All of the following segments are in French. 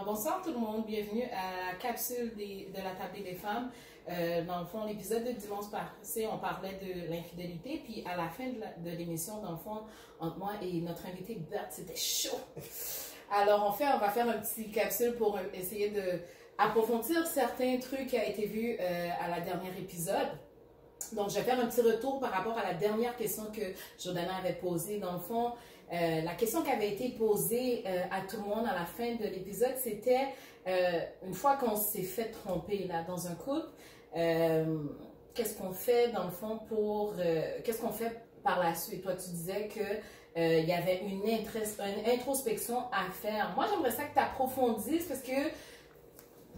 Bonsoir tout le monde, bienvenue à la capsule de la table des femmes. Dans le fond, l'épisode de dimanche passé, on parlait de l'infidélité, puis à la fin de l'émission, dans le fond, entre moi et notre invité Bert, c'était chaud. Alors on va faire un petit capsule pour essayer d'approfondir certains trucs qui a été vu à la dernière épisode. Donc, je vais faire un petit retour par rapport à la dernière question que Jordana avait posée. Dans le fond, la question qui avait été posée à tout le monde à la fin de l'épisode, c'était une fois qu'on s'est fait tromper là, dans un couple, qu'est-ce qu'on fait dans le fond pour... qu'est-ce qu'on fait par la suite? Toi, tu disais que il y avait une introspection à faire. Moi, j'aimerais ça que tu approfondisses parce que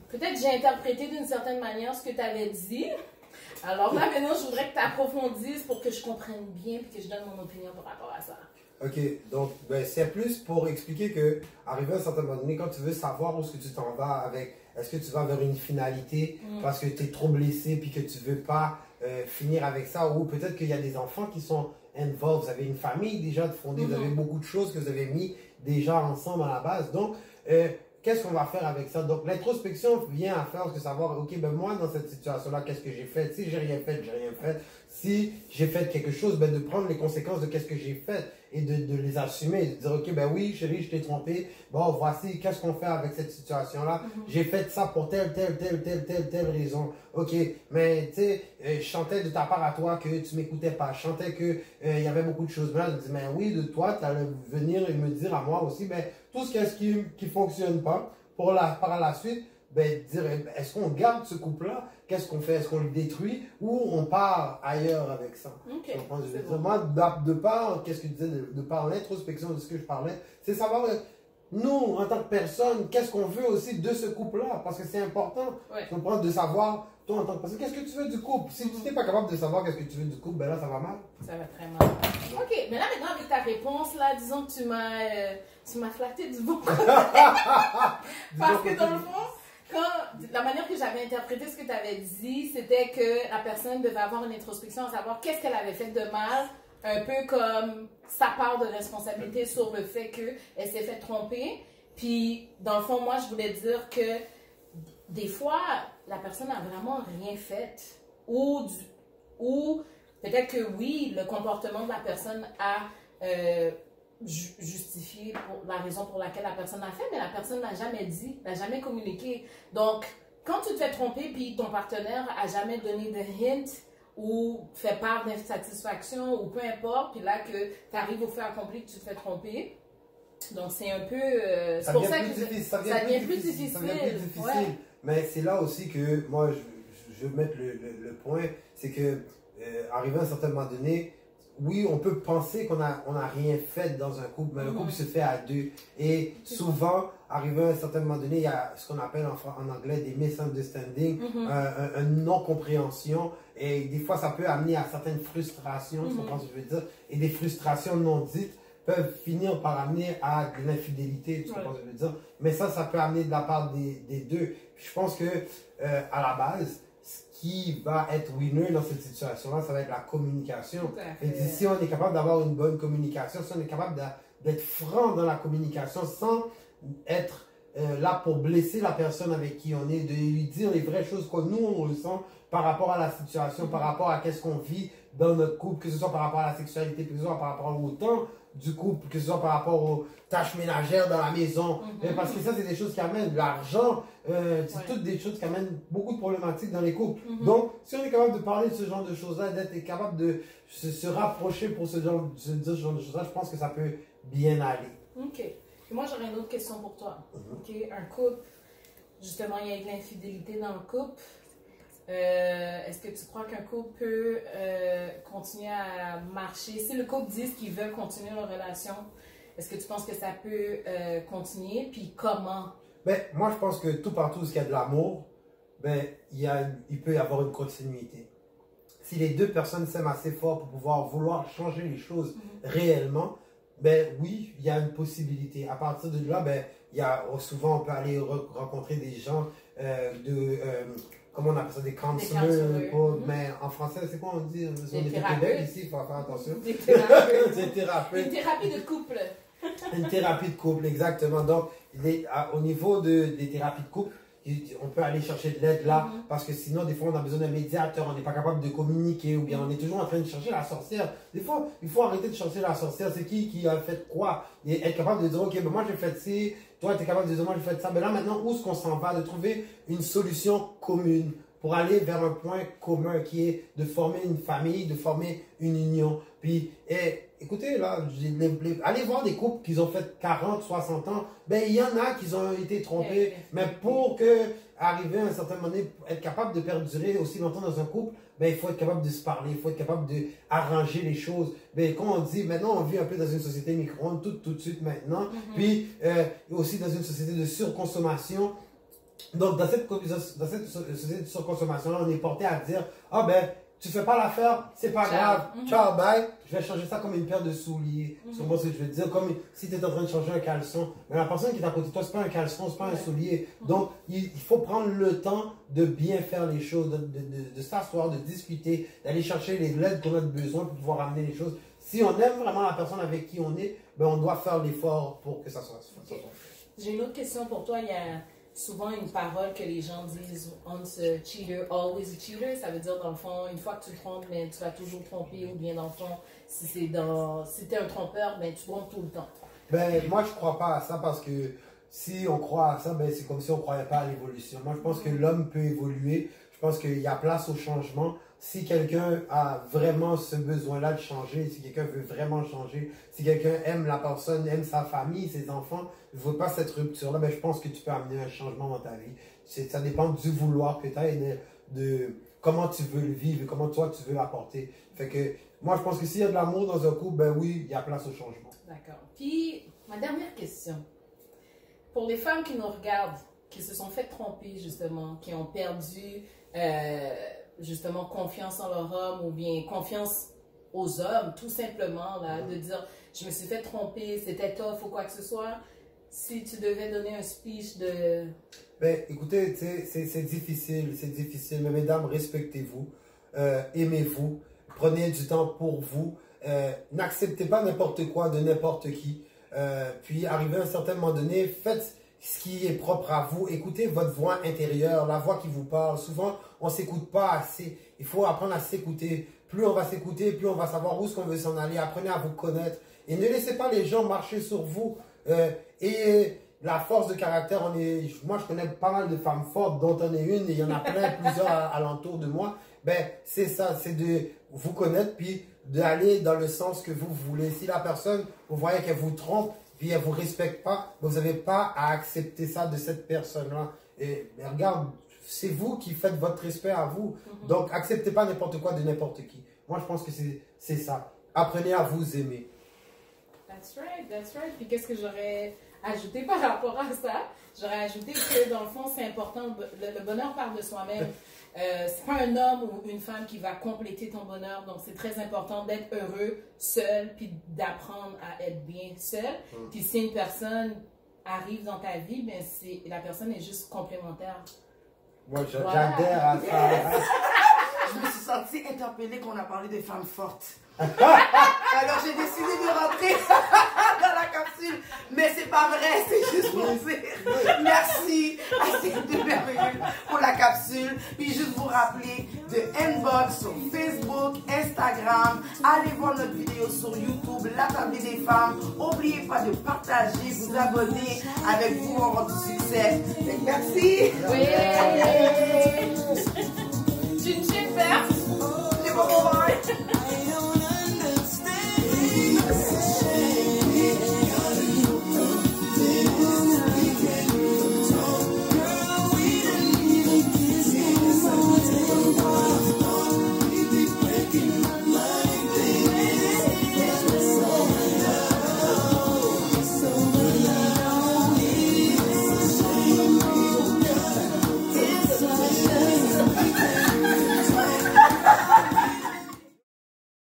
peut-être j'ai interprété d'une certaine manière ce que tu avais dit. Alors là, maintenant, je voudrais que tu approfondisses pour que je comprenne bien et que je donne mon opinion par rapport à ça. Ok, donc c'est plus pour expliquer que, arrivé à un certain moment donné, quand tu veux savoir où est-ce que tu t'en vas avec, est-ce que tu vas vers une finalité parce que tu es trop blessé puis que tu veux pas finir avec ça, ou peut-être qu'il y a des enfants qui sont involved, vous avez une famille déjà de fondée, vous avez beaucoup de choses que vous avez mis déjà ensemble à la base. Donc, qu'est-ce qu'on va faire avec ça? Donc, l'introspection vient à faire que savoir, ok, ben moi, dans cette situation-là, qu'est-ce que j'ai fait? Si j'ai rien fait, j'ai rien fait. Si j'ai fait quelque chose, ben de prendre les conséquences de qu'est-ce que j'ai fait et de les assumer. De dire, ok, ben oui, chérie, je t'ai trompé. Bon, voici, qu'est-ce qu'on fait avec cette situation-là? J'ai fait ça pour telle raison. Ok, mais tu sais, je chantais de ta part à toi que tu m'écoutais pas. Je chantais que il y avait beaucoup de choses. Mais là, je dis, mais oui, de toi, tu allais venir et me dire à moi aussi, mais tout ce qui fonctionne pas, par la suite, ben, dire, est-ce qu'on garde ce couple-là? Qu'est-ce qu'on fait? Est-ce qu'on le détruit? Ou on part ailleurs avec ça? Okay, moi, de part, qu'est-ce que tu disais, de par l'introspection de ce que je parlais, c'est savoir, nous, en tant que personne, qu'est-ce qu'on veut aussi de ce couple-là? Parce que c'est important de savoir, toi, en tant que personne, qu'est-ce que tu veux du couple? Si tu n'es pas capable de savoir qu'est-ce que tu veux du couple, ben là, ça va mal. Ça va très mal. Ok, mais là, maintenant, avec ta réponse, là, disons que tu m'as flatté du bon côté. Parce que dans le fond, la manière que j'avais interprété ce que tu avais dit, c'était que la personne devait avoir une introspection à savoir qu'est-ce qu'elle avait fait de mal, un peu comme sa part de responsabilité sur le fait qu'elle s'est fait tromper. Puis, dans le fond, moi, je voulais dire que des fois, la personne n'a vraiment rien fait. Ou peut-être que oui, le comportement de la personne a justifié pour la raison pour laquelle la personne a fait, mais la personne n'a jamais dit, n'a jamais communiqué. Donc, quand tu te fais tromper, puis ton partenaire a jamais donné de hint ou fait part d'insatisfaction ou peu importe, puis là que tu arrives au fait accompli que tu te fais tromper, donc c'est un peu... c'est pour ça que ça devient plus difficile. Ça devient plus difficile. Ouais. Mais c'est là aussi que moi, je veux mettre le point, c'est que arrivé à un certain moment donné, oui, on peut penser qu'on a rien fait dans un couple, mais le couple se fait à deux. Et souvent, arrivé à un certain moment donné, il y a ce qu'on appelle en anglais des misunderstandings, une non-compréhension. Et des fois, ça peut amener à certaines frustrations, tu comprends ce que je veux dire? Et des frustrations non dites peuvent finir par amener à de l'infidélité, tu comprends ce que je veux dire? Mais ça peut amener de la part des deux. Je pense que, à la base, qui va être winner dans cette situation-là, ça va être la communication. Et si on est capable d'avoir une bonne communication, si on est capable d'être franc dans la communication sans être là pour blesser la personne avec qui on est, de lui dire les vraies choses que nous on ressent par rapport à la situation, par rapport à qu'est-ce qu'on vit dans notre couple, que ce soit par rapport à la sexualité, que ce soit par rapport au temps du couple, que ce soit par rapport aux tâches ménagères dans la maison. Parce que ça, c'est des choses qui amènent l'argent. C'est toutes des choses qui amènent beaucoup de problématiques dans les couples. Donc, si on est capable de parler de ce genre de choses-là, d'être capable de se rapprocher pour ce genre de choses-là, je pense que ça peut bien aller. OK. Et moi, j'aurais une autre question pour toi. OK. Un couple, justement, il y a de l'infidélité dans le couple. Est-ce que tu crois qu'un couple peut continuer à marcher? Si le couple dit qu'il veut continuer leur relation, est-ce que tu penses que ça peut continuer? Puis comment? Ben, moi, je pense que tout partout où il y a de l'amour, ben, il peut y avoir une continuité. Si les deux personnes s'aiment assez fort pour vouloir changer les choses réellement, ben oui, il y a une possibilité. À partir de là, ben, souvent on peut aller rencontrer des gens comment on appelle ça, des counselors, mais en français, c'est quoi on dit? On est au Québec ici, il faut faire attention. Des thérapeutes. Des thérapeutes. Une thérapie de couple. Une thérapie de couple, exactement. Donc, au niveau des thérapies de couple, on peut aller chercher de l'aide là, parce que sinon, des fois, on a besoin d'un médiateur, on n'est pas capable de communiquer, ou bien on est toujours en train de chercher la sorcière. Des fois, il faut arrêter de chercher la sorcière. C'est qui a fait quoi? Et être capable de dire, ok, ben moi j'ai fait ci, toi tu es capable de dire, moi j'ai fait ça. Mais là, maintenant, où est-ce qu'on s'en va? De trouver une solution commune pour aller vers un point commun qui est de former une famille, de former une union. Puis, écoutez, là, allez voir des couples qui ont fait 40, 60 ans. Ben, il y en a qui ont été trompés. Mais pour arriver à un certain moment donné, être capable de perdurer aussi longtemps dans un couple, ben, il faut être capable de se parler, il faut être capable d'arranger les choses. Ben, quand on dit, maintenant, on vit un peu dans une société micro-ondes, tout de suite maintenant. Puis, aussi dans une société de surconsommation. Donc, dans cette société de surconsommation, on est porté à dire, ah ben, tu fais pas l'affaire, c'est pas grave, ciao, bye, je vais changer ça comme une paire de souliers. C'est moi ce que je veux dire, comme si tu es en train de changer un caleçon. Mais la personne qui est à côté de toi, c'est pas un caleçon, c'est pas un soulier. Donc, il faut prendre le temps de bien faire les choses, de s'asseoir, de discuter, d'aller chercher l'aide qu'on a besoin pour pouvoir amener les choses. Si on aime vraiment la personne avec qui on est, ben on doit faire l'effort pour que ça soit fait. J'ai une autre question pour toi. Il y a souvent une parole que les gens disent, once a cheater, always a cheater. Ça veut dire, dans le fond, une fois que tu trompes, mais tu vas toujours tromper, ou bien dans le fond, si t'es un trompeur, ben, tu trompes tout le temps. Ben, moi, je crois pas à ça parce que si on croit à ça, ben, c'est comme si on croyait pas à l'évolution. Moi, je pense que l'homme peut évoluer. Je pense qu'il y a place au changement. Si quelqu'un a vraiment ce besoin-là de changer, si quelqu'un veut vraiment changer, si quelqu'un aime la personne, aime sa famille, ses enfants, ne veut pas cette rupture-là, ben, je pense que tu peux amener un changement dans ta vie. Ça dépend du vouloir que tu as et de comment tu veux le vivre et comment toi tu veux l'apporter. Fait que moi, je pense que s'il y a de l'amour dans un couple, ben oui, il y a place au changement. D'accord. Puis, ma dernière question. Pour les femmes qui nous regardent, qui se sont fait tromper, justement, qui ont perdu justement confiance en leur homme ou bien confiance aux hommes, tout simplement, là, de dire je me suis fait tromper, c'était tough ou quoi que ce soit. Si tu devais donner un speech de... Ben, écoutez, c'est difficile, mais mesdames, respectez-vous, aimez-vous, prenez du temps pour vous, n'acceptez pas n'importe quoi de n'importe qui, puis arrivé à un certain moment donné, faites ce qui est propre à vous, écoutez votre voix intérieure, la voix qui vous parle. Souvent, on ne s'écoute pas assez, il faut apprendre à s'écouter. Plus on va s'écouter, plus on va savoir où est-ce qu'on veut s'en aller, apprenez à vous connaître, et ne laissez pas les gens marcher sur vous, et la force de caractère, moi je connais pas mal de femmes fortes, dont on est une, et il y en a plusieurs alentour de moi. Ben, c'est ça, c'est de vous connaître, puis d'aller dans le sens que vous voulez. Si la personne, vous voyez qu'elle vous trompe, puis elle ne vous respecte pas, vous n'avez pas à accepter ça de cette personne-là. Et regarde, c'est vous qui faites votre respect à vous. Donc, acceptez pas n'importe quoi de n'importe qui. Moi, je pense que c'est ça. Apprenez à vous aimer. That's right. Puis qu'est-ce que j'aurais ajouté par rapport à ça? J'aurais ajouté que dans le fond, c'est important, le bonheur part de soi-même. C'est pas un homme ou une femme qui va compléter ton bonheur. Donc, c'est très important d'être heureux seul, puis d'apprendre à être bien seul. Puis si une personne arrive dans ta vie, ben la personne est juste complémentaire. Moi, j'adhère à ça. Yes. Je me suis sentie interpellée qu'on a parlé des femmes fortes. Alors j'ai décidé de rentrer dans la capsule, mais c'est pas vrai, c'est juste pour dire merci à ces deux merveilleux pour la capsule. Puis juste vous rappeler de inbox sur Facebook, Instagram, allez voir notre vidéo sur YouTube, La Table des Femmes. N'oubliez pas de partager, vous abonner. Avec vous, on aura du succès. Merci. Oui.